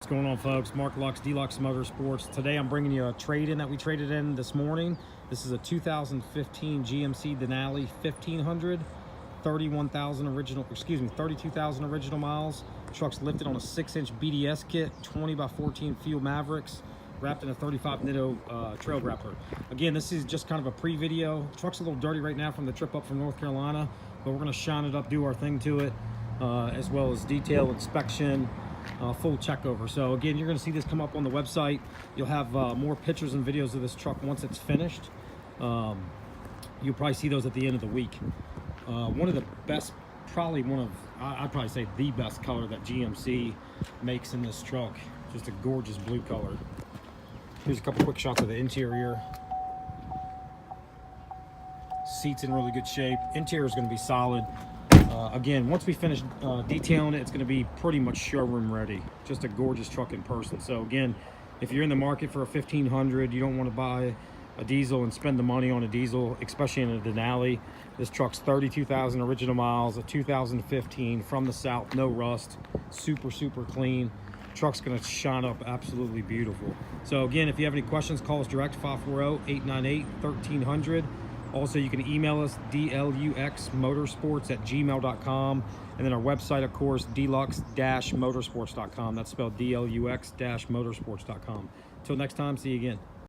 What's going on, folks? Mark Lux, Deluxe Motorsports. Today I'm bringing you a trade-in that we traded in this morning. This is a 2015 GMC Denali 1500, 32,000 original miles. Truck's lifted on a 6-inch BDS kit, 20x14 Fuel Mavericks, wrapped in a 35 Nitto trail grappler. Again, this is just kind of a pre-video. Truck's a little dirty right now from the trip up from North Carolina, but we're going to shine it up, do our thing to it, as well as detail inspection. Full check over. So again, you're going to see this come up on the website. You'll have more pictures and videos of this truck once it's finished. You'll probably see those at the end of the week. One of the best, I'd probably say the best color that GMC makes in this truck. Just a gorgeous blue color. Here's a couple quick shots of the interior. Seats in really good shape. Interior is going to be solid. Again, once we finish detailing it, it's going to be pretty much showroom ready. Just a gorgeous truck in person. So again, if you're in the market for a 1500, you don't want to buy a diesel and spend the money on a diesel, especially in a Denali. This truck's 32,000 original miles, a 2015 from the South, no rust, super clean. Truck's going to shine up absolutely beautiful. So again, if you have any questions, call us direct, 540-898-1300. Also, you can email us, deluxmotorsports@gmail.com. And then our website, of course, deluxe-motorsports.com. That's spelled DLUX-motorsports.com. Until next time, see you again.